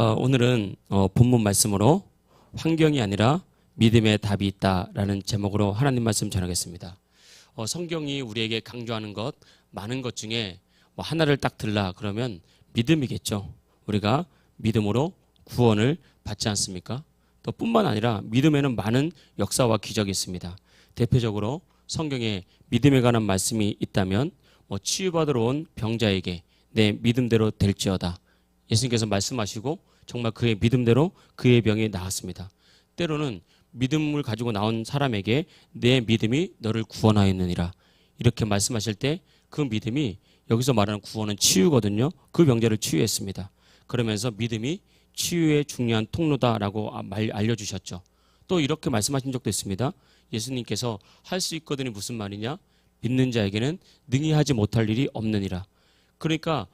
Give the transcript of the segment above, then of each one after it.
오늘은 본문 말씀으로 환경이 아니라 믿음의 답이 있다라는 제목으로 하나님 말씀 전하겠습니다. 성경이 우리에게 강조하는 것 많은 것 중에 하나를 딱 들라 그러면 믿음이겠죠. 우리가 믿음으로 구원을 받지 않습니까? 또 뿐만 아니라 믿음에는 많은 역사와 기적이 있습니다. 대표적으로 성경에 믿음에 관한 말씀이 있다면 치유받으러 온 병자에게 내 믿음대로 될지어다. 예수님께서 말씀하시고 정말 그의 믿음대로 그의 병이 나았습니다. 때로는 믿음을 가지고 나온 사람에게 내 믿음이 너를 구원하였느니라 이렇게 말씀하실 때 그 믿음이 여기서 말하는 구원은 치유거든요. 그 병자를 치유했습니다. 그러면서 믿음이 치유의 중요한 통로다라고 알려주셨죠. 또 이렇게 말씀하신 적도 있습니다. 예수님께서 할 수 있거든이 무슨 말이냐? 믿는 자에게는 능히 하지 못할 일이 없느니라. 그러니까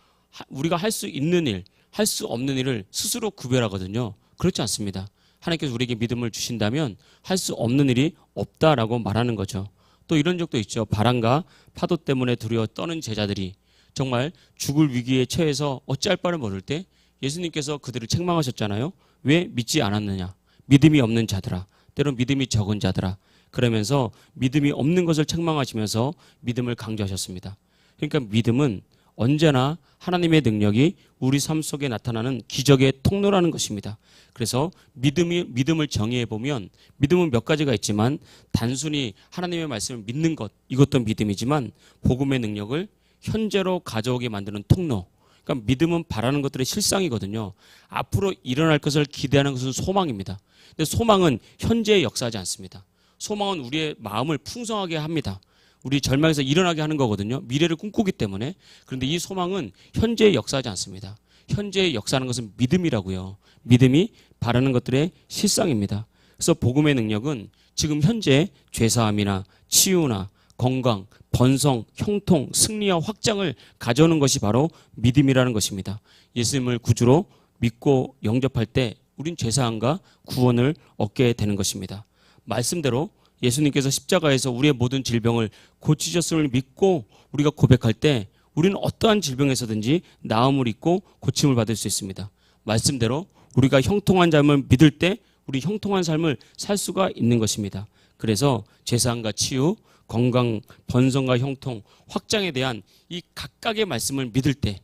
우리가 할 수 있는 일, 할 수 없는 일을 스스로 구별하거든요. 그렇지 않습니다. 하나님께서 우리에게 믿음을 주신다면 할 수 없는 일이 없다라고 말하는 거죠. 또 이런 적도 있죠. 바람과 파도 때문에 두려워 떠는 제자들이 정말 죽을 위기에 처해서 어찌할 바를 모를 때 예수님께서 그들을 책망하셨잖아요. 왜 믿지 않았느냐? 믿음이 없는 자들아, 때론 믿음이 적은 자들아. 그러면서 믿음이 없는 것을 책망하시면서 믿음을 강조하셨습니다. 그러니까 믿음은 언제나 하나님의 능력이 우리 삶 속에 나타나는 기적의 통로라는 것입니다. 그래서 믿음을 정의해 보면 믿음은 몇 가지가 있지만 단순히 하나님의 말씀을 믿는 것, 이것도 믿음이지만 복음의 능력을 현재로 가져오게 만드는 통로. 그러니까 믿음은 바라는 것들의 실상이거든요. 앞으로 일어날 것을 기대하는 것은 소망입니다. 근데 소망은 현재에 역사하지 않습니다. 소망은 우리의 마음을 풍성하게 합니다. 우리 절망에서 일어나게 하는 거거든요. 미래를 꿈꾸기 때문에. 그런데 이 소망은 현재에 역사하지 않습니다. 현재에 역사하는 것은 믿음이라고요. 믿음이 바라는 것들의 실상입니다. 그래서 복음의 능력은 지금 현재 죄사함이나 치유나 건강, 번성, 형통, 승리와 확장을 가져오는 것이 바로 믿음이라는 것입니다. 예수님을 구주로 믿고 영접할 때 우린 죄사함과 구원을 얻게 되는 것입니다. 말씀대로 예수님께서 십자가에서 우리의 모든 질병을 고치셨음을 믿고 우리가 고백할 때 우리는 어떠한 질병에서든지 나음을 입고 고침을 받을 수 있습니다. 말씀대로 우리가 형통한 삶을 믿을 때 우리 형통한 삶을 살 수가 있는 것입니다. 그래서 죄사함과 치유, 건강, 번성과 형통, 확장에 대한 이 각각의 말씀을 믿을 때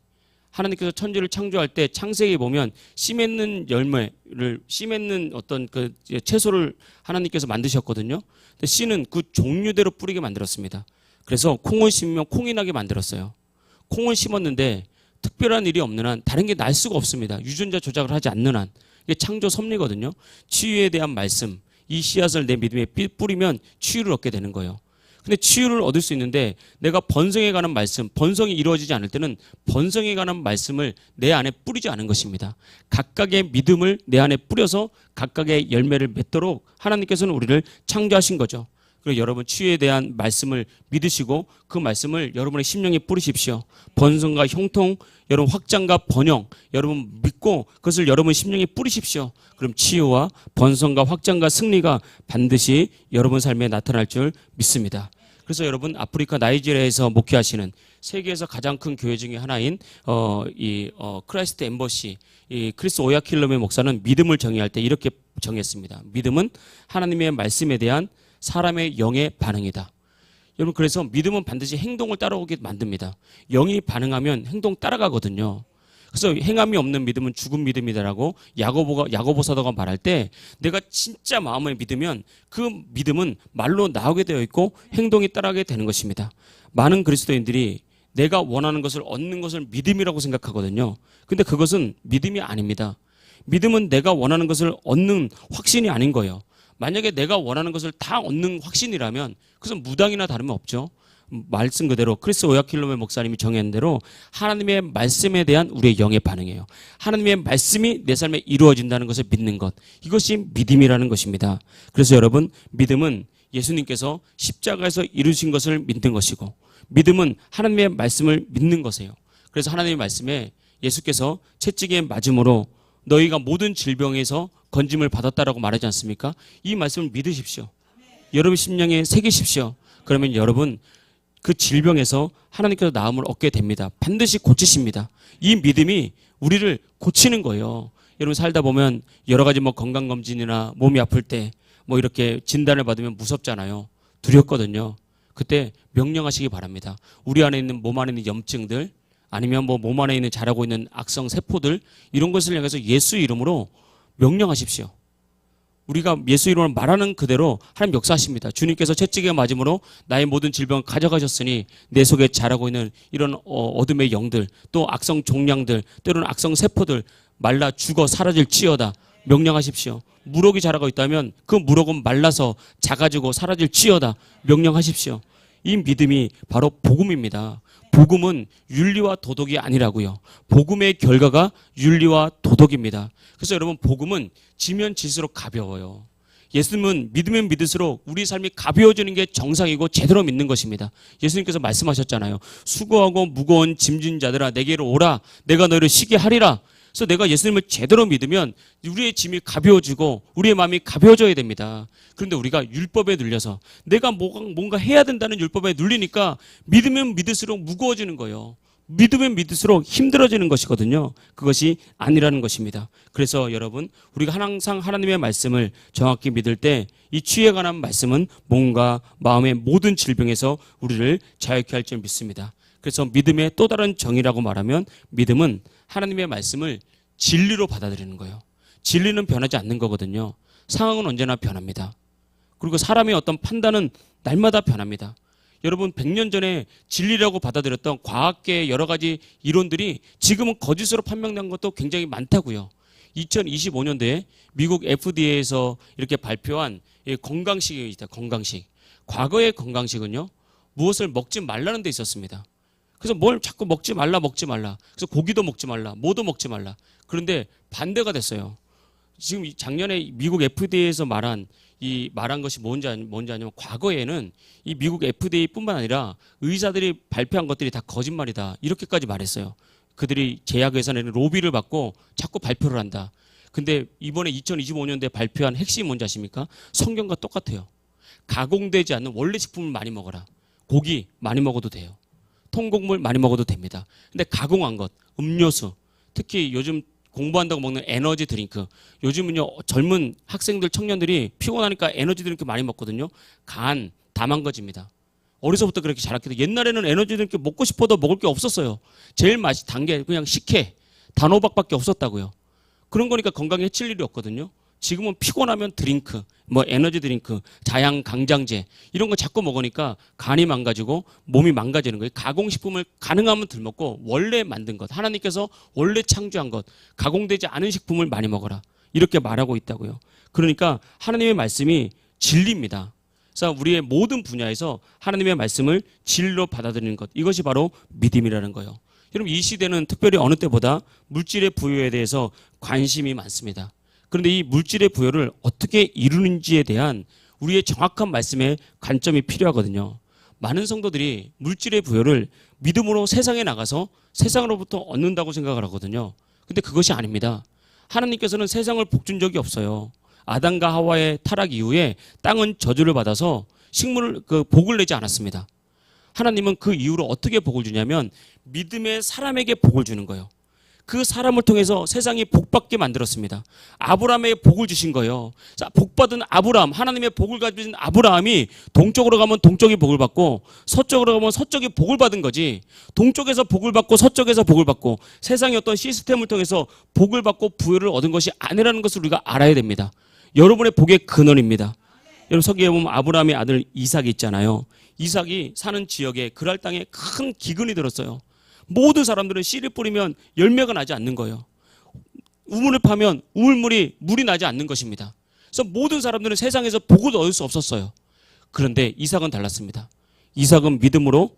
하나님께서 천지를 창조할 때 창세기에 보면 씨 맺는 씨 맺는 어떤 그 채소를 하나님께서 만드셨거든요. 근데 씨는 그 종류대로 뿌리게 만들었습니다. 그래서 콩을 심으면 콩이 나게 만들었어요. 콩을 심었는데 특별한 일이 없는 한 다른 게 날 수가 없습니다. 유전자 조작을 하지 않는 한. 이게 창조 섭리거든요. 치유에 대한 말씀, 이 씨앗을 내 믿음에 뿌리면 치유를 얻게 되는 거예요. 근데 치유를 얻을 수 있는데 내가 번성에 관한 말씀, 번성이 이루어지지 않을 때는 번성에 관한 말씀을 내 안에 뿌리지 않은 것입니다. 각각의 믿음을 내 안에 뿌려서 각각의 열매를 맺도록 하나님께서는 우리를 창조하신 거죠. 그리고 여러분 치유에 대한 말씀을 믿으시고 그 말씀을 여러분의 심령에 뿌리십시오. 번성과 형통, 여러분 확장과 번영, 여러분 믿고 그것을 여러분 심령에 뿌리십시오. 그럼 치유와 번성과 확장과 승리가 반드시 여러분 삶에 나타날 줄 믿습니다. 그래서 여러분 아프리카 나이지리아에서 목회하시는 세계에서 가장 큰 교회 중에 하나인 크라이스트 엠버시 이 크리스 오야킬럼의 목사는 믿음을 정의할 때 이렇게 정했습니다. 믿음은 하나님의 말씀에 대한 사람의 영의 반응이다. 여러분 그래서 믿음은 반드시 행동을 따라오게 만듭니다. 영이 반응하면 행동 따라가거든요. 그래서 행함이 없는 믿음은 죽은 믿음이다라고 야고보 사도가 말할 때 내가 진짜 마음을 믿으면 그 믿음은 말로 나오게 되어 있고 행동이 따라가게 되는 것입니다. 많은 그리스도인들이 내가 원하는 것을 얻는 것을 믿음이라고 생각하거든요. 근데 그것은 믿음이 아닙니다. 믿음은 내가 원하는 것을 얻는 확신이 아닌 거예요. 만약에 내가 원하는 것을 다 얻는 확신이라면 그것은 무당이나 다름없죠. 말씀 그대로 크리스 오야킬롬의 목사님이 정한 대로 하나님의 말씀에 대한 우리의 영의 반응이에요. 하나님의 말씀이 내 삶에 이루어진다는 것을 믿는 것. 이것이 믿음이라는 것입니다. 그래서 여러분 믿음은 예수님께서 십자가에서 이루신 것을 믿는 것이고 믿음은 하나님의 말씀을 믿는 것이에요. 그래서 하나님의 말씀에 예수께서 채찍에 맞음으로 너희가 모든 질병에서 건짐을 받았다라고 말하지 않습니까? 이 말씀을 믿으십시오. 여러분 심령에 새기십시오. 그러면 여러분 그 질병에서 하나님께서 나음을 얻게 됩니다. 반드시 고치십니다. 이 믿음이 우리를 고치는 거예요. 여러분 살다 보면 여러 가지 뭐 건강검진이나 몸이 아플 때 뭐 이렇게 진단을 받으면 무섭잖아요. 두렵거든요. 그때 명령하시기 바랍니다. 우리 안에 있는 몸 안에 있는 염증들 아니면 뭐 몸 안에 있는 자라고 있는 악성 세포들 이런 것을 향해서 예수 이름으로 명령하십시오. 우리가 예수 이름으로 말하는 그대로 하나님 역사하십니다. 주님께서 채찍에 맞음으로 나의 모든 질병을 가져가셨으니 내 속에 자라고 있는 이런 어둠의 영들 또 악성 종양들 때로는 악성 세포들 말라 죽어 사라질지어다 명령하십시오. 무럭이 자라고 있다면 그 무럭은 말라서 작아지고 사라질지어다 명령하십시오. 이 믿음이 바로 복음입니다. 복음은 윤리와 도덕이 아니라고요. 복음의 결과가 윤리와 도덕입니다. 그래서 여러분 복음은 지면 질수록 가벼워요. 예수님은 믿으면 믿을수록 우리 삶이 가벼워지는 게 정상이고 제대로 믿는 것입니다. 예수님께서 말씀하셨잖아요. 수고하고 무거운 짐진 자들아 내게로 오라 내가 너희를 쉬게 하리라. 그래서 내가 예수님을 제대로 믿으면 우리의 짐이 가벼워지고 우리의 마음이 가벼워져야 됩니다. 그런데 우리가 율법에 눌려서 내가 뭔가 해야 된다는 율법에 눌리니까 믿으면 믿을수록 무거워지는 거예요. 믿으면 믿을수록 힘들어지는 것이거든요. 그것이 아니라는 것입니다. 그래서 여러분 우리가 항상 하나님의 말씀을 정확히 믿을 때 이 취에 관한 말씀은 몸과 마음의 모든 질병에서 우리를 자유케 할 줄 믿습니다. 그래서 믿음의 또 다른 정의라고 말하면 믿음은 하나님의 말씀을 진리로 받아들이는 거예요. 진리는 변하지 않는 거거든요. 상황은 언제나 변합니다. 그리고 사람의 어떤 판단은 날마다 변합니다. 여러분 100년 전에 진리라고 받아들였던 과학계의 여러 가지 이론들이 지금은 거짓으로 판명된 것도 굉장히 많다고요. 2025년도에 미국 FDA에서 이렇게 발표한 건강식이 있다. 건강식. 과거의 건강식은요. 무엇을 먹지 말라는 데 있었습니다. 그래서 뭘 자꾸 먹지 말라. 그래서 고기도 먹지 말라. 뭐도 먹지 말라. 그런데 반대가 됐어요. 지금 작년에 미국 FDA에서 말한 것이 뭔지 아니면 과거에는 이 미국 FDA뿐만 아니라 의사들이 발표한 것들이 다 거짓말이다. 이렇게까지 말했어요. 그들이 제약회사 내는 로비를 받고 자꾸 발표를 한다. 근데 이번에 2025년도에 발표한 핵심이 뭔지 아십니까? 성경과 똑같아요. 가공되지 않는 원래 식품을 많이 먹어라. 고기 많이 먹어도 돼요. 통곡물 많이 먹어도 됩니다. 근데 가공한 것, 음료수, 특히 요즘 공부한다고 먹는 에너지 드링크. 요즘은요, 젊은 학생들, 청년들이 피곤하니까 에너지 드링크 많이 먹거든요. 간, 다 망가집니다. 어려서부터 그렇게 자랐기 때문에 옛날에는 에너지 드링크 먹고 싶어도 먹을 게 없었어요. 제일 맛이 단 게 그냥 식혜, 단호박밖에 없었다고요. 그런 거니까 건강에 해칠 일이 없거든요. 지금은 피곤하면 드링크, 뭐 에너지 드링크, 자양 강장제 이런 거 자꾸 먹으니까 간이 망가지고 몸이 망가지는 거예요. 가공식품을 가능하면 덜 먹고 원래 만든 것, 하나님께서 원래 창조한 것, 가공되지 않은 식품을 많이 먹어라. 이렇게 말하고 있다고요. 그러니까 하나님의 말씀이 진리입니다. 그래서 우리의 모든 분야에서 하나님의 말씀을 진리로 받아들이는 것, 이것이 바로 믿음이라는 거예요. 여러분 이 시대는 특별히 어느 때보다 물질의 부여에 대해서 관심이 많습니다. 그런데 이 물질의 부여를 어떻게 이루는지에 대한 우리의 정확한 말씀의 관점이 필요하거든요. 많은 성도들이 물질의 부여를 믿음으로 세상에 나가서 세상으로부터 얻는다고 생각을 하거든요. 근데 그것이 아닙니다. 하나님께서는 세상을 복준 적이 없어요. 아담과 하와의 타락 이후에 땅은 저주를 받아서 복을 내지 않았습니다. 하나님은 그 이후로 어떻게 복을 주냐면 믿음의 사람에게 복을 주는 거예요. 그 사람을 통해서 세상이 복받게 만들었습니다. 아브라함에게 복을 주신 거예요. 자, 복받은 아브라함, 하나님의 복을 가진 아브라함이 동쪽으로 가면 동쪽이 복을 받고 서쪽으로 가면 서쪽이 복을 받은 거지. 동쪽에서 복을 받고 서쪽에서 복을 받고 세상의 어떤 시스템을 통해서 복을 받고 부여를 얻은 것이 아니라는 것을 우리가 알아야 됩니다. 여러분의 복의 근원입니다. 여러분 서기에 보면 아브라함의 아들 이삭이 있잖아요. 이삭이 사는 지역에 그랄 땅에 큰 기근이 들었어요. 모든 사람들은 씨를 뿌리면 열매가 나지 않는 거예요. 우물을 파면 물이 나지 않는 것입니다. 그래서 모든 사람들은 세상에서 복을 얻을 수 없었어요. 그런데 이삭은 달랐습니다. 이삭은 믿음으로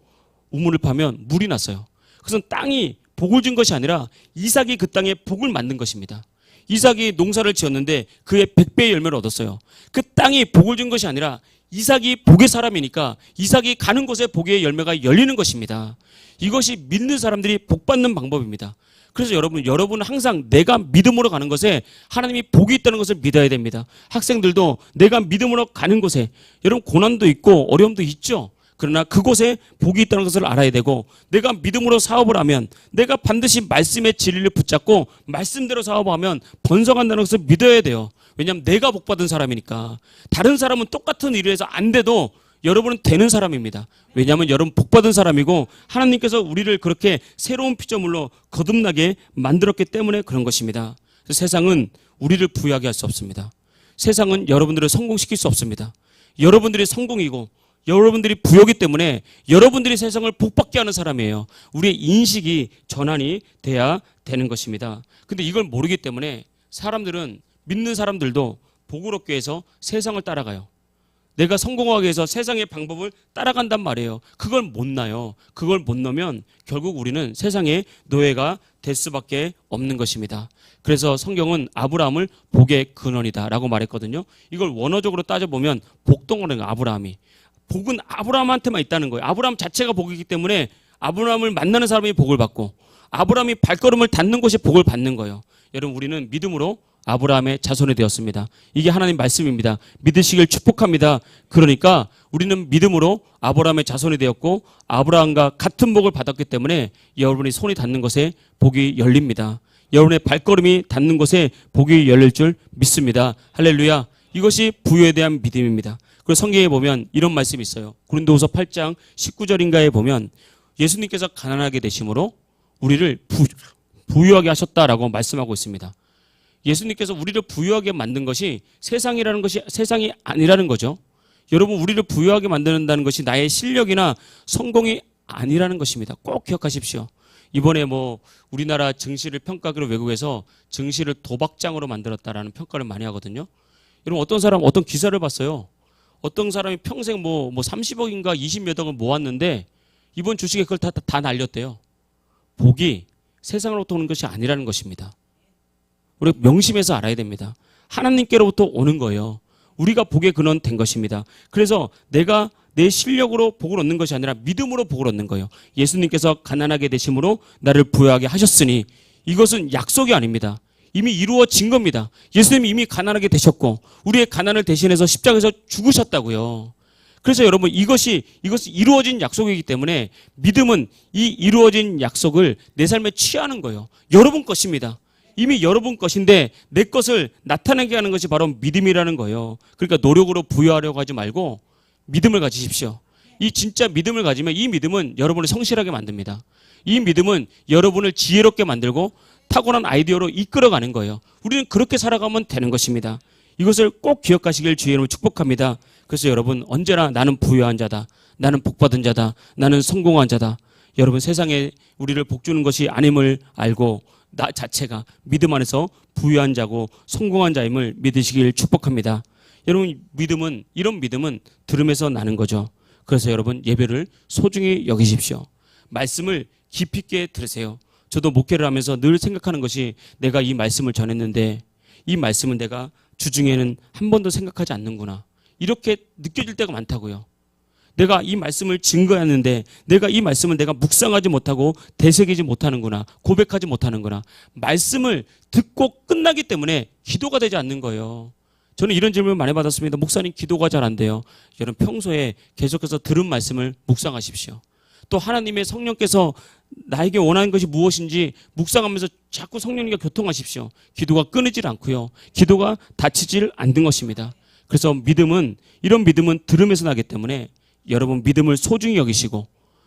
우물을 파면 물이 났어요. 그래서 땅이 복을 준 것이 아니라 이삭이 그 땅에 복을 만든 것입니다. 이삭이 농사를 지었는데 그의 100배의 열매를 얻었어요. 그 땅이 복을 준 것이 아니라 이삭이 복의 사람이니까 이삭이 가는 곳에 복의 열매가 열리는 것입니다. 이것이 믿는 사람들이 복받는 방법입니다. 그래서 여러분은 항상 내가 믿음으로 가는 것에 하나님이 복이 있다는 것을 믿어야 됩니다. 학생들도 내가 믿음으로 가는 곳에 여러분 고난도 있고 어려움도 있죠. 그러나 그곳에 복이 있다는 것을 알아야 되고, 내가 믿음으로 사업을 하면, 내가 반드시 말씀의 진리를 붙잡고 말씀대로 사업하면 번성한다는 것을 믿어야 돼요. 왜냐하면 내가 복받은 사람이니까. 다른 사람은 똑같은 일을 해서 안 돼도 여러분은 되는 사람입니다. 왜냐하면 여러분 복받은 사람이고 하나님께서 우리를 그렇게 새로운 피조물로 거듭나게 만들었기 때문에 그런 것입니다. 세상은 우리를 부유하게 할 수 없습니다. 세상은 여러분들을 성공시킬 수 없습니다. 여러분들이 성공이고 여러분들이 부여기 때문에 여러분들이 세상을 복받게 하는 사람이에요. 우리의 인식이 전환이 돼야 되는 것입니다. 근데 이걸 모르기 때문에 사람들은, 믿는 사람들도 복을 얻기 위해서 세상을 따라가요. 내가 성공하기 위해서 세상의 방법을 따라간단 말이에요. 그걸 못 나요. 그걸 못 넣으면 결국 우리는 세상의 노예가 될 수밖에 없는 것입니다. 그래서 성경은 아브라함을 복의 근원이다라고 말했거든요. 이걸 원어적으로 따져보면 복덩어리는 아브라함이. 복은 아브라함한테만 있다는 거예요. 아브라함 자체가 복이기 때문에 아브라함을 만나는 사람이 복을 받고, 아브라함이 발걸음을 닿는 곳이 복을 받는 거예요. 여러분, 우리는 믿음으로 아브라함의 자손이 되었습니다. 이게 하나님 말씀입니다. 믿으시길 축복합니다. 그러니까 우리는 믿음으로 아브라함의 자손이 되었고 아브라함과 같은 복을 받았기 때문에 여러분이 손이 닿는 것에 복이 열립니다. 여러분의 발걸음이 닿는 곳에 복이 열릴 줄 믿습니다. 할렐루야. 이것이 부유에 대한 믿음입니다. 그리고 성경에 보면 이런 말씀이 있어요. 고린도후서 8장 19절인가에 보면 예수님께서 가난하게 되심으로 우리를 부유하게 하셨다라고 말씀하고 있습니다. 예수님께서 우리를 부유하게 만든 것이 세상이라는 것이 세상이 아니라는 거죠. 여러분, 우리를 부유하게 만든다는 것이 나의 실력이나 성공이 아니라는 것입니다. 꼭 기억하십시오. 이번에 우리나라 증시를 평가하기로 외국에서 증시를 도박장으로 만들었다라는 평가를 많이 하거든요. 여러분, 어떤 기사를 봤어요. 어떤 사람이 평생 30억인가 20몇 억을 모았는데 이번 주식에 그걸 다 날렸대요. 복이 세상으로부터 오는 것이 아니라는 것입니다. 우리가 명심해서 알아야 됩니다. 하나님께로부터 오는 거예요. 우리가 복의 근원 된 것입니다. 그래서 내가 내 실력으로 복을 얻는 것이 아니라 믿음으로 복을 얻는 거예요. 예수님께서 가난하게 되심으로 나를 부유하게 하셨으니 이것은 약속이 아닙니다. 이미 이루어진 겁니다. 예수님이 이미 가난하게 되셨고 우리의 가난을 대신해서 십자가에서 죽으셨다고요. 그래서 여러분, 이것이 이루어진 약속이기 때문에 믿음은 이 이루어진 약속을 내 삶에 취하는 거예요. 여러분 것입니다. 이미 여러분 것인데 내 것을 나타내게 하는 것이 바로 믿음이라는 거예요. 그러니까 노력으로 부여하려고 하지 말고 믿음을 가지십시오. 이 진짜 믿음을 가지면 이 믿음은 여러분을 성실하게 만듭니다. 이 믿음은 여러분을 지혜롭게 만들고 탁월한 아이디어로 이끌어가는 거예요. 우리는 그렇게 살아가면 되는 것입니다. 이것을 꼭 기억하시길 주의 이름으로 축복합니다. 그래서 여러분, 언제나 나는 부유한 자다, 나는 복받은 자다, 나는 성공한 자다. 여러분, 세상에 우리를 복주는 것이 아님을 알고 나 자체가 믿음 안에서 부유한 자고 성공한 자임을 믿으시길 축복합니다. 여러분, 이런 믿음은 들음에서 나는 거죠. 그래서 여러분, 예배를 소중히 여기십시오. 말씀을 깊이 있게 들으세요. 저도 목회를 하면서 늘 생각하는 것이, 내가 이 말씀을 전했는데 이 말씀은 내가 주중에는 한 번도 생각하지 않는구나, 이렇게 느껴질 때가 많다고요. 내가 이 말씀을 증거했는데 내가 이 말씀을 내가 묵상하지 못하고 되새기지 못하는구나, 고백하지 못하는구나. 말씀을 듣고 끝나기 때문에 기도가 되지 않는 거예요. 저는 이런 질문을 많이 받았습니다. 목사님, 기도가 잘 안 돼요. 여러분, 평소에 계속해서 들은 말씀을 묵상하십시오. 또 하나님의 성령께서 나에게 원하는 것이 무엇인지 묵상하면서 자꾸 성령님과 교통하십시오. 기도가 끊이질 않고요. 기도가 닫히질 않는 것입니다. 그래서 이런 믿음은 들음에서 나기 때문에 여러분, 믿음을 소중히 여기시고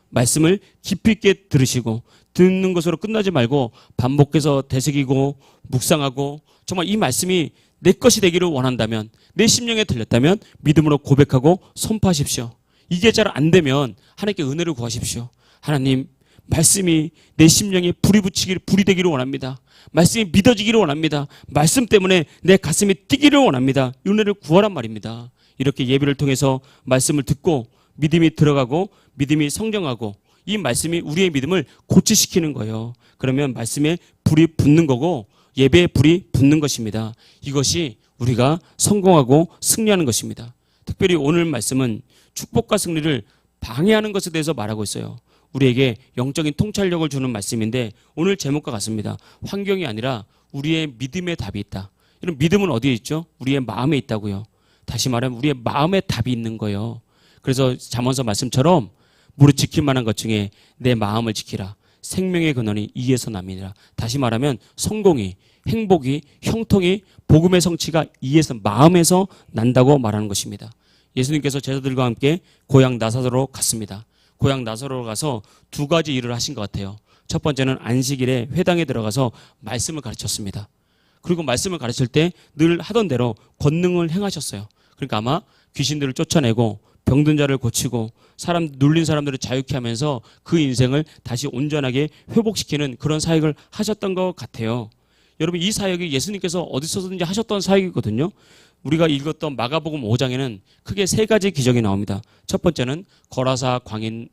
말씀을 깊이 있게 들으시고, 듣는 것으로 끝나지 말고 반복해서 되새기고 묵상하고, 정말 이 말씀이 내 것이 되기를 원한다면, 내 심령에 들렸다면 믿음으로 고백하고 선포하십시오. 이게 잘 안 되면 하나님께 은혜를 구하십시오. 하나님, 말씀이 내 심령에 불이 되기를 원합니다. 말씀이 믿어지기를 원합니다. 말씀 때문에 내 가슴이 뛰기를 원합니다. 은혜를 구하란 말입니다. 이렇게 예배를 통해서 말씀을 듣고 믿음이 들어가고 믿음이 성장하고 이 말씀이 우리의 믿음을 고치시키는 거예요. 그러면 말씀에 불이 붙는 거고 예배에 불이 붙는 것입니다. 이것이 우리가 성공하고 승리하는 것입니다. 특별히 오늘 말씀은 축복과 승리를 방해하는 것에 대해서 말하고 있어요. 우리에게 영적인 통찰력을 주는 말씀인데 오늘 제목과 같습니다. 환경이 아니라 우리의 믿음의 답이 있다. 이런 믿음은 어디에 있죠? 우리의 마음에 있다고요. 다시 말하면 우리의 마음에 답이 있는 거예요. 그래서 잠언서 말씀처럼 무릇 지킬 만한 것 중에 내 마음을 지키라. 생명의 근원이 이에서 남이니라. 다시 말하면 성공이, 행복이, 형통이, 복음의 성취가 이에서, 마음에서 난다고 말하는 것입니다. 예수님께서 제자들과 함께 고향 나사로로 갔습니다. 고향 나사로로 가서 두 가지 일을 하신 것 같아요. 첫 번째는 안식일에 회당에 들어가서 말씀을 가르쳤습니다. 그리고 말씀을 가르칠 때 늘 하던 대로 권능을 행하셨어요. 그러니까 아마 귀신들을 쫓아내고 병든 자를 고치고 사람 눌린 사람들을 자유케 하면서 그 인생을 다시 온전하게 회복시키는 그런 사역을 하셨던 것 같아요. 여러분, 이 사역이 예수님께서 어디서든지 하셨던 사역이거든요. 우리가 읽었던 마가복음 5장에는 크게 세 가지 기적이 나옵니다. 첫 번째는 거라사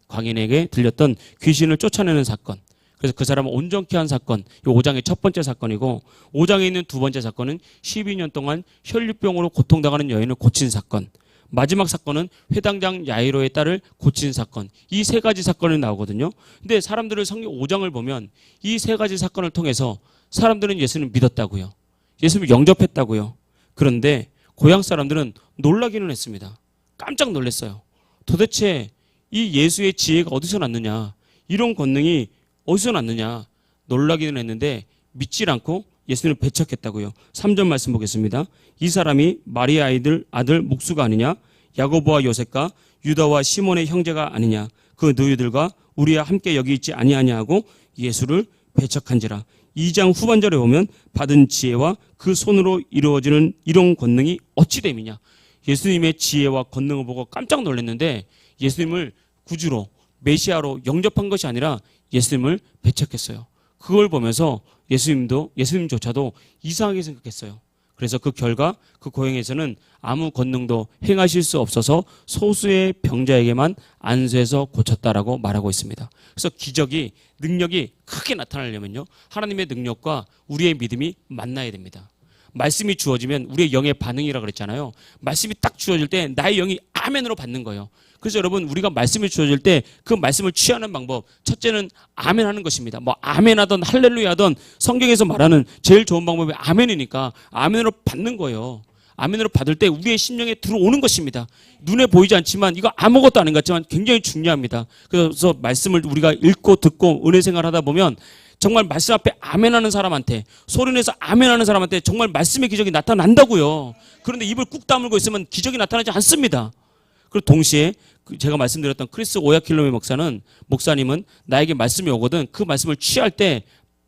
광인에게 들렸던 귀신을 쫓아내는 사건. 그래서 그 사람을 온전케 한 사건, 이 5장의 첫 번째 사건이고, 5장에 있는 두 번째 사건은 12년 동안 혈류병으로 고통당하는 여인을 고친 사건. 마지막 사건은 회당장 야이로의 딸을 고친 사건. 이 세 가지 사건이 나오거든요. 근데 사람들을 성경 5장을 보면 이 세 가지 사건을 통해서 사람들은 예수님을 믿었다고요. 예수님을 영접했다고요. 그런데 고향 사람들은 놀라기는 했습니다. 깜짝 놀랐어요. 도대체 이 예수의 지혜가 어디서 났느냐, 이런 권능이 어디서 났느냐 놀라기는 했는데 믿질 않고 예수님을 배척했다고요. 3절 말씀 보겠습니다. 이 사람이 마리아 아들 목수가 아니냐, 야고보와 요셉과 유다와 시몬의 형제가 아니냐, 그 너희들과 우리와 함께 여기 있지 아니하냐 하고 예수를 배척한지라. 2장 후반절에 보면 받은 지혜와 그 손으로 이루어지는 이런 권능이 어찌 됨이냐. 예수님의 지혜와 권능을 보고 깜짝 놀랐는데 예수님을 구주로, 메시아로 영접한 것이 아니라 예수님을 배척했어요. 그걸 보면서 예수님조차도 이상하게 생각했어요. 그래서 그 결과 그 고향에서는 아무 권능도 행하실 수 없어서 소수의 병자에게만 안수해서 고쳤다라고 말하고 있습니다. 그래서 기적이, 능력이 크게 나타나려면요, 하나님의 능력과 우리의 믿음이 만나야 됩니다. 말씀이 주어지면 우리의 영의 반응이라 그랬잖아요. 말씀이 딱 주어질 때 나의 영이 아멘으로 받는 거예요. 그래서 여러분, 우리가 말씀이 주어질 때 그 말씀을 취하는 방법, 첫째는 아멘 하는 것입니다. 뭐 아멘 하던 할렐루야 하던 성경에서 말하는 제일 좋은 방법이 아멘이니까 아멘으로 받는 거예요. 아멘으로 받을 때 우리의 심령에 들어오는 것입니다. 눈에 보이지 않지만 이거 아무것도 아닌 것 같지만 굉장히 중요합니다. 그래서 말씀을 우리가 읽고 듣고 은혜 생활하다 보면 정말 말씀 앞에 아멘하는 사람한테, 소리내서 아멘하는 사람한테 정말 말씀의 기적이 나타난다고요. 그런데 입을 꾹 다물고 있으면 기적이 나타나지 않습니다. 그리고 동시에 제가 말씀드렸던 크리스 오야킬로메 목사님은 나에게 말씀이 오거든 그 말씀을 취할 때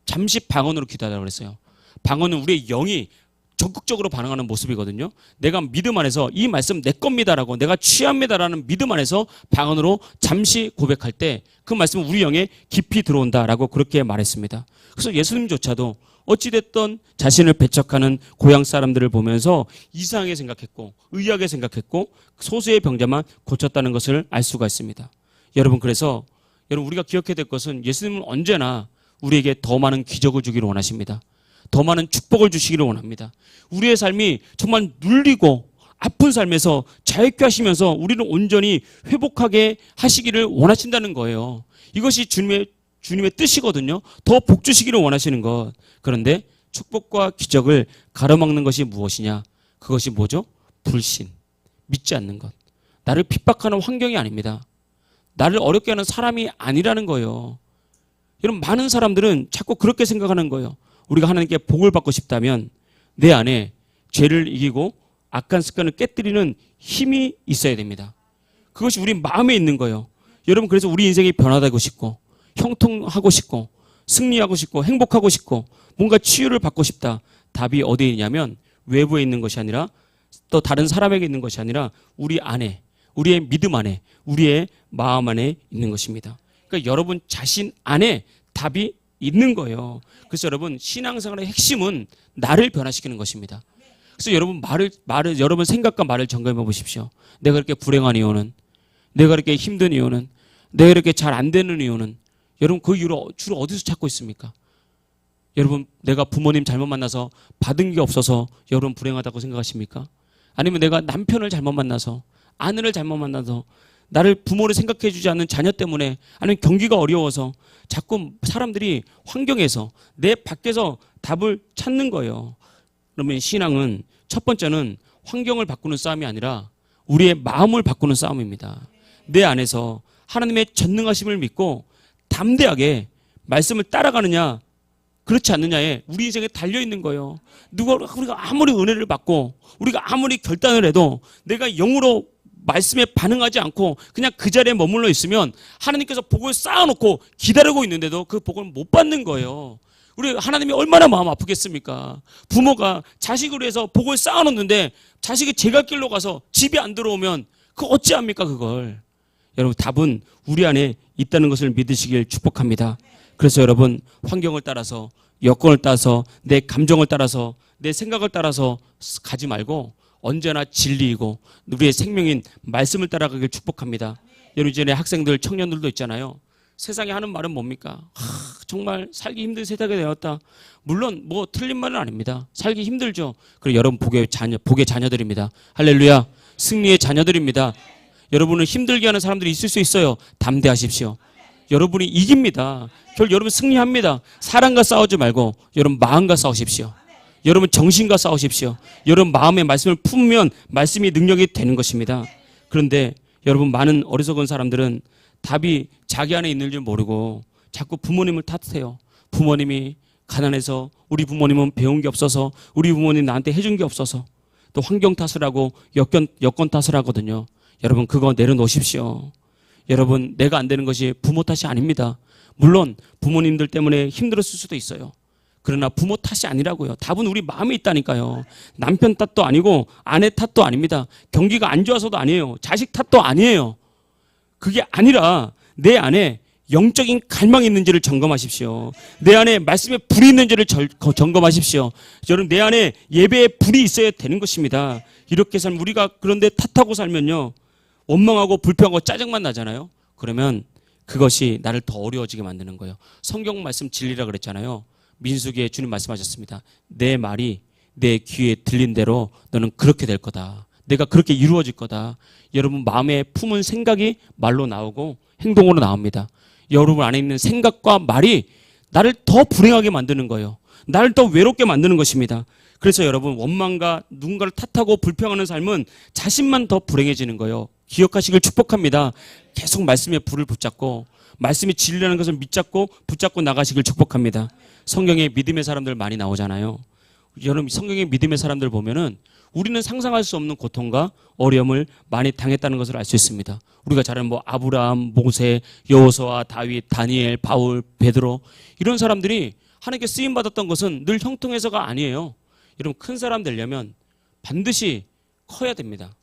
잠시 방언으로 기도하라고 그랬어요. 방언은 우리의 영이 적극적으로 반응하는 모습이거든요. 내가 믿음 안에서 이 말씀 내 겁니다라고, 내가 취합니다라는 믿음 안에서 방언으로 잠시 고백할 때 그 말씀은 우리 영에 깊이 들어온다라고 그렇게 말했습니다. 그래서 예수님조차도 어찌됐든 자신을 배척하는 고향 사람들을 보면서 이상하게 생각했고 의아하게 생각했고 소수의 병자만 고쳤다는 것을 알 수가 있습니다. 여러분, 그래서 여러분, 우리가 기억해야 될 것은 예수님은 언제나 우리에게 더 많은 기적을 주기를 원하십니다. 더 많은 축복을 주시기를 원합니다. 우리의 삶이 정말 눌리고 아픈 삶에서 자유케 하시면서 우리를 온전히 회복하게 하시기를 원하신다는 거예요. 이것이 주님의 뜻이거든요. 더 복 주시기를 원하시는 것. 그런데 축복과 기적을 가로막는 것이 무엇이냐? 그것이 뭐죠? 불신, 믿지 않는 것. 나를 핍박하는 환경이 아닙니다. 나를 어렵게 하는 사람이 아니라는 거예요. 여러분, 많은 사람들은 자꾸 그렇게 생각하는 거예요. 우리가 하나님께 복을 받고 싶다면 내 안에 죄를 이기고 악한 습관을 깨뜨리는 힘이 있어야 됩니다. 그것이 우리 마음에 있는 거예요. 여러분, 그래서 우리 인생이 변화되고 싶고 형통하고 싶고 승리하고 싶고 행복하고 싶고 뭔가 치유를 받고 싶다. 답이 어디에 있냐면 외부에 있는 것이 아니라 또 다른 사람에게 있는 것이 아니라 우리 안에, 우리의 믿음 안에, 우리의 마음 안에 있는 것입니다. 그러니까 여러분 자신 안에 답이 있는 거예요. 그래서 여러분, 신앙생활의 핵심은 나를 변화시키는 것입니다. 그래서 여러분 여러분 생각과 말을 점검해 보십시오. 내가 이렇게 불행한 이유는, 내가 이렇게 힘든 이유는, 내가 이렇게 잘 안 되는 이유는, 여러분 그 이유를 주로 어디서 찾고 있습니까? 여러분, 내가 부모님 잘못 만나서 받은 게 없어서 여러분 불행하다고 생각하십니까? 아니면 내가 남편을 잘못 만나서, 아내를 잘못 만나서, 나를 부모를 생각해 주지 않는 자녀 때문에, 아니면 경기가 어려워서 자꾸 사람들이 환경에서 내 밖에서 답을 찾는 거예요. 그러면 신앙은 첫 번째는 환경을 바꾸는 싸움이 아니라 우리의 마음을 바꾸는 싸움입니다. 내 안에서 하나님의 전능하심을 믿고 담대하게 말씀을 따라가느냐 그렇지 않느냐에 우리 인생에 달려있는 거예요. 우리가 아무리 은혜를 받고 우리가 아무리 결단을 해도 내가 영으로 말씀에 반응하지 않고 그냥 그 자리에 머물러 있으면 하나님께서 복을 쌓아놓고 기다리고 있는데도 그 복을 못 받는 거예요. 우리 하나님이 얼마나 마음 아프겠습니까? 부모가 자식을 위해서 복을 쌓아놓는데 자식이 제갈길로 가서 집에 안 들어오면 그거 어찌합니까 그걸. 여러분 답은 우리 안에 있다는 것을 믿으시길 축복합니다. 그래서 여러분 환경을 따라서 여건을 따라서 내 감정을 따라서 내 생각을 따라서 가지 말고 언제나 진리이고 우리의 생명인 말씀을 따라가길 축복합니다. 여러분 이전에 학생들 청년들도 있잖아요. 세상에 하는 말은 뭡니까? 정말 살기 힘든 세상이 되었다. 물론 뭐 틀린 말은 아닙니다. 살기 힘들죠. 그리고 여러분 복의 자녀들입니다. 할렐루야. 승리의 자녀들입니다. 여러분을 힘들게 하는 사람들이 있을 수 있어요. 담대하십시오. 여러분이 이깁니다. 여러분 승리합니다. 사랑과 싸우지 말고 여러분 마음과 싸우십시오. 여러분 정신과 싸우십시오. 여러분 마음의 말씀을 품으면 말씀이 능력이 되는 것입니다. 그런데 여러분 많은 어리석은 사람들은 답이 자기 안에 있는 줄 모르고 자꾸 부모님을 탓해요. 부모님이 가난해서 우리 부모님은 배운 게 없어서 우리 부모님 나한테 해준 게 없어서 또 환경 탓을 하고 여건 탓을 하거든요. 여러분 그거 내려놓으십시오. 여러분 내가 안 되는 것이 부모 탓이 아닙니다. 물론 부모님들 때문에 힘들었을 수도 있어요. 그러나 부모 탓이 아니라고요. 답은 우리 마음에 있다니까요. 남편 탓도 아니고 아내 탓도 아닙니다. 경기가 안 좋아서도 아니에요. 자식 탓도 아니에요. 그게 아니라 내 안에 영적인 갈망이 있는지를 점검하십시오. 내 안에 말씀에 불이 있는지를 점검하십시오. 여러분 내 안에 예배에 불이 있어야 되는 것입니다. 이렇게 살면 우리가 그런데 탓하고 살면요. 원망하고 불평하고 짜증만 나잖아요. 그러면 그것이 나를 더 어려워지게 만드는 거예요. 성경 말씀 진리라 그랬잖아요. 민수기에 주님 말씀하셨습니다. 내 말이 내 귀에 들린 대로 너는 그렇게 될 거다. 내가 그렇게 이루어질 거다. 여러분 마음에 품은 생각이 말로 나오고 행동으로 나옵니다. 여러분 안에 있는 생각과 말이 나를 더 불행하게 만드는 거예요. 나를 더 외롭게 만드는 것입니다. 그래서 여러분 원망과 누군가를 탓하고 불평하는 삶은 자신만 더 불행해지는 거예요. 기억하시길 축복합니다. 계속 말씀에 불을 붙잡고 말씀이 진리라는 것을 붙잡고 나가시길 축복합니다. 성경에 믿음의 사람들 많이 나오잖아요. 여러분 성경의 믿음의 사람들 보면은 우리는 상상할 수 없는 고통과 어려움을 많이 당했다는 것을 알 수 있습니다. 우리가 잘 아는 아브라함, 모세, 여호수아, 다윗, 다니엘, 바울, 베드로 이런 사람들이 하나님께 쓰임 받았던 것은 늘 형통해서가 아니에요. 여러분 큰 사람 되려면 반드시 커야 됩니다.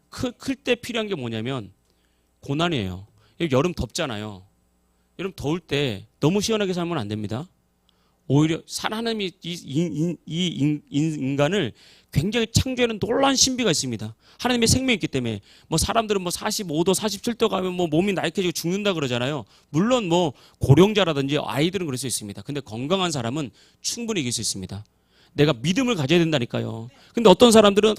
클 때 필요한 게 뭐냐면 고난이에요. 여름 덥잖아요. 여름 더울 때 너무 시원하게 살면 안 됩니다. 오히려 하나님이 이 인간을 굉장히 창조하는 놀라운 신비가 있습니다. 하나님의 생명이 있기 때문에 사람들은 45도, 47도 가면 몸이 나약해지고 죽는다 그러잖아요. 물론 고령자라든지 아이들은 그럴 수 있습니다. 근데 건강한 사람은 충분히 이길 수 있습니다. 내가 믿음을 가져야 된다니까요. 근데 어떤 사람들은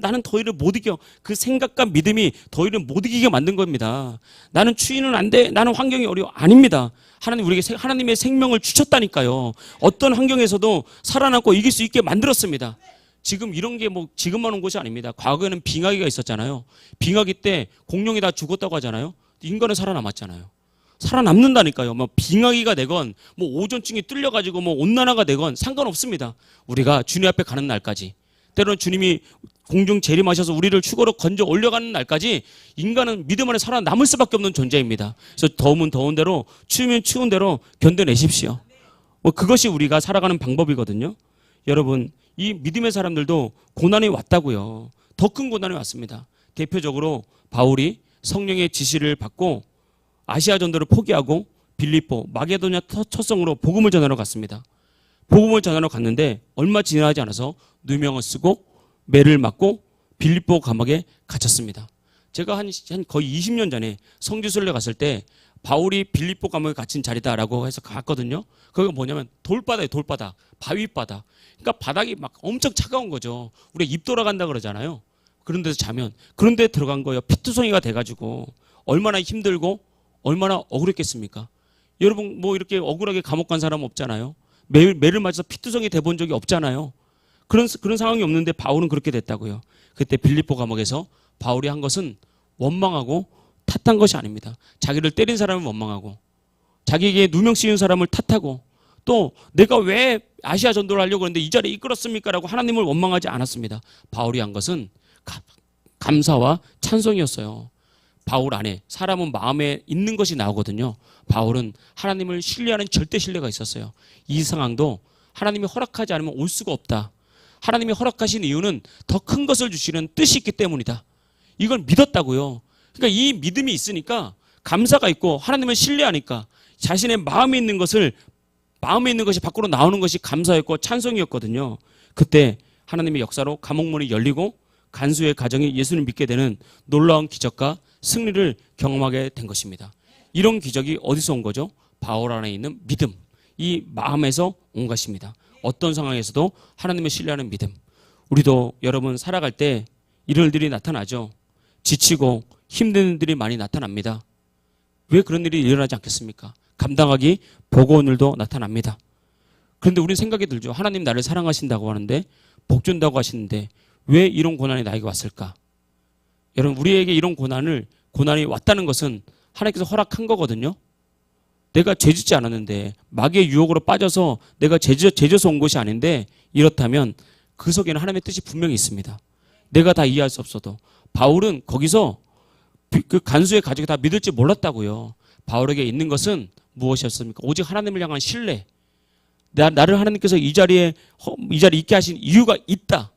나는 더위를 못 이겨. 그 생각과 믿음이 더위를 못 이기게 만든 겁니다. 나는 추위는 안 돼. 나는 환경이 어려워. 아닙니다. 하나님 우리에게 하나님의 생명을 주셨다니까요. 어떤 환경에서도 살아남고 이길 수 있게 만들었습니다. 지금 이런 게 지금만 온 것이 아닙니다. 과거에는 빙하기가 있었잖아요. 빙하기 때 공룡이 다 죽었다고 하잖아요. 인간은 살아남았잖아요. 살아남는다니까요. 빙하기가 되건 오존층이 뚫려가지고 온난화가 되건 상관없습니다. 우리가 주님 앞에 가는 날까지, 때로는 주님이 공중 재림하셔서 우리를 추고로 건져 올려가는 날까지 인간은 믿음 안에 살아남을 수밖에 없는 존재입니다. 그래서 더우면 더운 대로, 추우면 추운 대로 견뎌내십시오. 그것이 우리가 살아가는 방법이거든요. 여러분 이 믿음의 사람들도 고난이 왔다고요. 더 큰 고난이 왔습니다. 대표적으로 바울이 성령의 지시를 받고 아시아 전도를 포기하고 빌립보, 마게도냐 첫성으로 복음을 전하러 갔습니다. 복음을 전하러 갔는데 얼마 지나지 않아서 누명을 쓰고 매를 맞고 빌립보 감옥에 gat혔습니다. 제가 한 거의 20년 전에 성지순례 갔을 때 바울이 빌립보 감옥에 갇힌 자리다라고 해서 갔거든요. 거기가 뭐냐면 돌바다예요. 돌바다, 바위바다. 그러니까 바닥이 엄청 차가운 거죠. 우리가 입 돌아간다 그러잖아요. 그런 데서 자면 그런 데 들어간 거예요. 피투성이가 돼가지고 얼마나 힘들고 얼마나 억울했겠습니까? 여러분 이렇게 억울하게 감옥 간 사람 없잖아요. 매를 맞아서 피투성이 돼본 적이 없잖아요. 그런 상황이 없는데 바울은 그렇게 됐다고요. 그때 빌립보 감옥에서 바울이 한 것은 원망하고 탓한 것이 아닙니다. 자기를 때린 사람을 원망하고 자기에게 누명 씌운 사람을 탓하고 또 내가 왜 아시아 전도를 하려고 했는데 이 자리에 이끌었습니까? 라고 하나님을 원망하지 않았습니다. 바울이 한 것은 감사와 찬송이었어요. 바울 안에 사람은 마음에 있는 것이 나오거든요. 바울은 하나님을 신뢰하는 절대 신뢰가 있었어요. 이 상황도 하나님이 허락하지 않으면 올 수가 없다. 하나님이 허락하신 이유는 더 큰 것을 주시는 뜻이 있기 때문이다. 이걸 믿었다고요. 그러니까 이 믿음이 있으니까 감사가 있고 하나님을 신뢰하니까 자신의 마음에 있는 것이 밖으로 나오는 것이 감사였고 찬송이었거든요. 그때 하나님의 역사로 감옥문이 열리고 간수의 가정이 예수를 믿게 되는 놀라운 기적과 승리를 경험하게 된 것입니다. 이런 기적이 어디서 온 거죠? 바울 안에 있는 믿음, 이 마음에서 온 것입니다. 어떤 상황에서도 하나님을 신뢰하는 믿음. 우리도 여러분 살아갈 때 이런 일들이 나타나죠. 지치고 힘든 일들이 많이 나타납니다. 왜 그런 일이 일어나지 않겠습니까? 감당하기 버거운 일도 나타납니다. 그런데 우리는 생각이 들죠. 하나님 나를 사랑하신다고 하는데 복 준다고 하시는데 왜 이런 고난이 나에게 왔을까? 여러분 우리에게 이런 고난이 왔다는 것은 하나님께서 허락한 거거든요. 내가 죄짓지 않았는데 마귀의 유혹으로 빠져서 내가 죄져서 온 것이 아닌데 이렇다면 그 속에는 하나님의 뜻이 분명히 있습니다. 내가 다 이해할 수 없어도 바울은 거기서 그 간수의 가족이 다 믿을지 몰랐다고요. 바울에게 있는 것은 무엇이었습니까? 오직 하나님을 향한 신뢰. 나를 하나님께서 이 자리에 있게 하신 이유가 있다.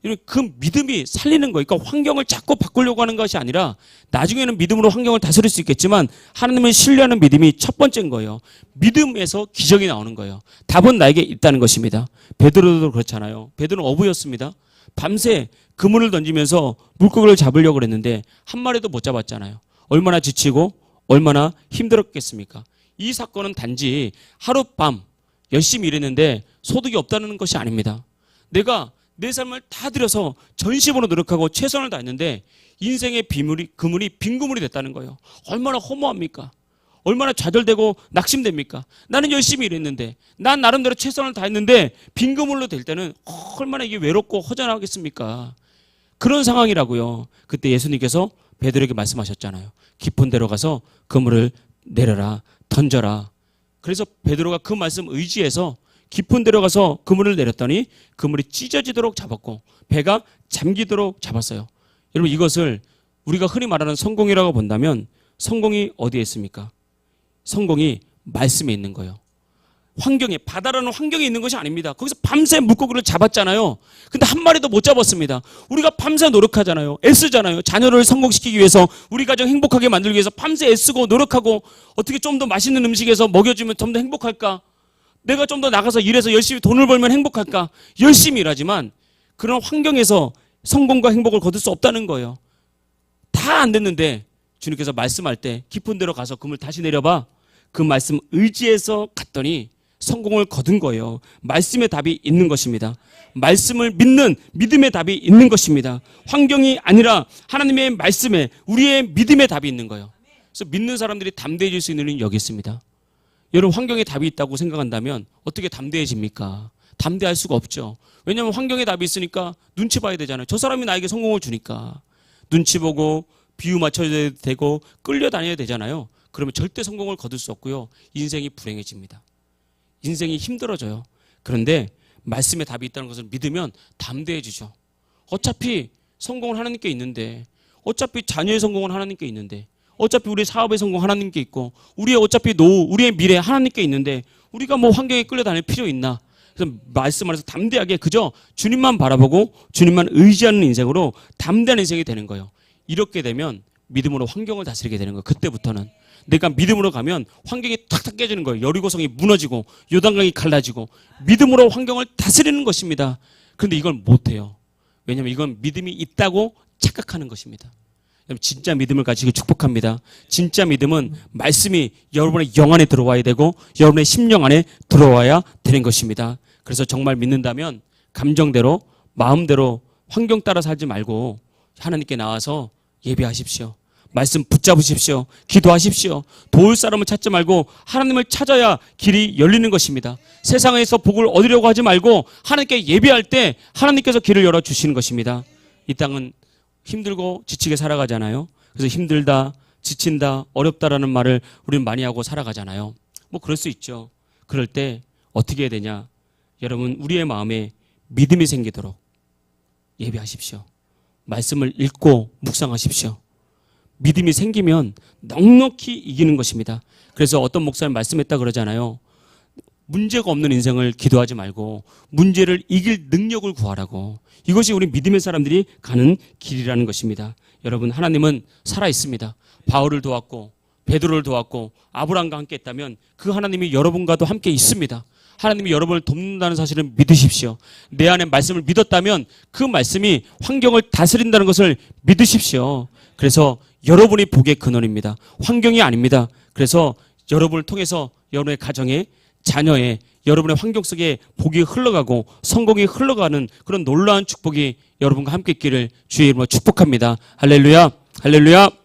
이런 그 믿음이 살리는 거예요. 그러니까 환경을 자꾸 바꾸려고 하는 것이 아니라 나중에는 믿음으로 환경을 다스릴 수 있겠지만 하나님을 신뢰하는 믿음이 첫 번째인 거예요. 믿음에서 기적이 나오는 거예요. 답은 나에게 있다는 것입니다. 베드로도 그렇잖아요. 베드로는 어부였습니다. 밤새 그물을 던지면서 물고기를 잡으려고 그랬는데 한 마리도 못 잡았잖아요. 얼마나 지치고 얼마나 힘들었겠습니까? 이 사건은 단지 하룻밤 열심히 일했는데 소득이 없다는 것이 아닙니다. 내가 내 삶을 다 들여서 전심으로 노력하고 최선을 다했는데 인생의 그물이 빈 그물이 됐다는 거예요. 얼마나 허무합니까? 얼마나 좌절되고 낙심됩니까? 나는 열심히 일했는데 난 나름대로 최선을 다했는데 빈 그물로 될 때는 얼마나 이게 외롭고 허전하겠습니까? 그런 상황이라고요. 그때 예수님께서 베드로에게 말씀하셨잖아요. 깊은 데로 가서 그물을 내려라, 던져라. 그래서 베드로가 그 말씀 의지해서 깊은 데로 가서 그물을 내렸더니 그물이 찢어지도록 잡았고 배가 잠기도록 잡았어요. 여러분 이것을 우리가 흔히 말하는 성공이라고 본다면 성공이 어디에 있습니까? 성공이 말씀에 있는 거예요. 바다라는 환경에 있는 것이 아닙니다. 거기서 밤새 물고기를 잡았잖아요. 근데 한 마리도 못 잡았습니다. 우리가 밤새 노력하잖아요. 애쓰잖아요. 자녀를 성공시키기 위해서 우리 가정 행복하게 만들기 위해서 밤새 애쓰고 노력하고 어떻게 좀 더 맛있는 음식에서 먹여주면 좀 더 행복할까? 내가 좀 더 나가서 일해서 열심히 돈을 벌면 행복할까? 열심히 일하지만 그런 환경에서 성공과 행복을 거둘 수 없다는 거예요. 다 안 됐는데 주님께서 말씀할 때 깊은 데로 가서 그물 다시 내려봐. 그 말씀 의지해서 갔더니 성공을 거둔 거예요. 말씀의 답이 있는 것입니다. 말씀을 믿는 믿음의 답이 있는 것입니다. 환경이 아니라 하나님의 말씀에 우리의 믿음의 답이 있는 거예요. 그래서 믿는 사람들이 담대해질 수 있는 일은 여기 있습니다. 여러분 환경에 답이 있다고 생각한다면 어떻게 담대해집니까? 담대할 수가 없죠. 왜냐하면 환경에 답이 있으니까 눈치 봐야 되잖아요. 저 사람이 나에게 성공을 주니까 눈치 보고 비유 맞춰야 되고 끌려다녀야 되잖아요. 그러면 절대 성공을 거둘 수 없고요. 인생이 불행해집니다. 인생이 힘들어져요. 그런데 말씀에 답이 있다는 것을 믿으면 담대해지죠. 어차피 성공은 하나님께 있는데 어차피 자녀의 성공은 하나님께 있는데 어차피 우리의 사업의 성공 하나님께 있고 우리의 어차피 노후, 우리의 미래 하나님께 있는데 우리가 뭐 환경에 끌려다닐 필요 있나? 그래서 말씀 안에서 담대하게 그저 주님만 바라보고 주님만 의지하는 인생으로 담대한 인생이 되는 거예요. 이렇게 되면 믿음으로 환경을 다스리게 되는 거예요. 그때부터는. 내가 믿음으로 가면 환경이 탁탁 깨지는 거예요. 여리고성이 무너지고 요단강이 갈라지고 믿음으로 환경을 다스리는 것입니다. 그런데 이걸 못해요. 왜냐하면 이건 믿음이 있다고 착각하는 것입니다. 진짜 믿음을 가지고 축복합니다. 진짜 믿음은 말씀이 여러분의 영 안에 들어와야 되고 여러분의 심령 안에 들어와야 되는 것입니다. 그래서 정말 믿는다면 감정대로 마음대로 환경 따라 살지 말고 하나님께 나와서 예배하십시오. 말씀 붙잡으십시오. 기도하십시오. 도울 사람을 찾지 말고 하나님을 찾아야 길이 열리는 것입니다. 세상에서 복을 얻으려고 하지 말고 하나님께 예배할 때 하나님께서 길을 열어주시는 것입니다. 이 땅은 힘들고 지치게 살아가잖아요. 그래서 힘들다, 지친다, 어렵다라는 말을 우리는 많이 하고 살아가잖아요. 뭐 그럴 수 있죠. 그럴 때 어떻게 해야 되냐? 여러분, 우리의 마음에 믿음이 생기도록 예배하십시오. 말씀을 읽고 묵상하십시오. 믿음이 생기면 넉넉히 이기는 것입니다. 그래서 어떤 목사님 말씀했다 그러잖아요. 문제가 없는 인생을 기도하지 말고 문제를 이길 능력을 구하라고. 이것이 우리 믿음의 사람들이 가는 길이라는 것입니다. 여러분, 하나님은 살아있습니다. 바울을 도왔고 베드로를 도왔고 아브라함과 함께 했다면 그 하나님이 여러분과도 함께 있습니다. 하나님이 여러분을 돕는다는 사실을 믿으십시오. 내 안에 말씀을 믿었다면 그 말씀이 환경을 다스린다는 것을 믿으십시오. 그래서 여러분이 복의 근원입니다. 환경이 아닙니다. 그래서 여러분을 통해서 여러분의 가정에, 자녀의, 여러분의 환경 속에 복이 흘러가고 성공이 흘러가는 그런 놀라운 축복이 여러분과 함께 있기를 주의 이름으로 축복합니다. 할렐루야, 할렐루야.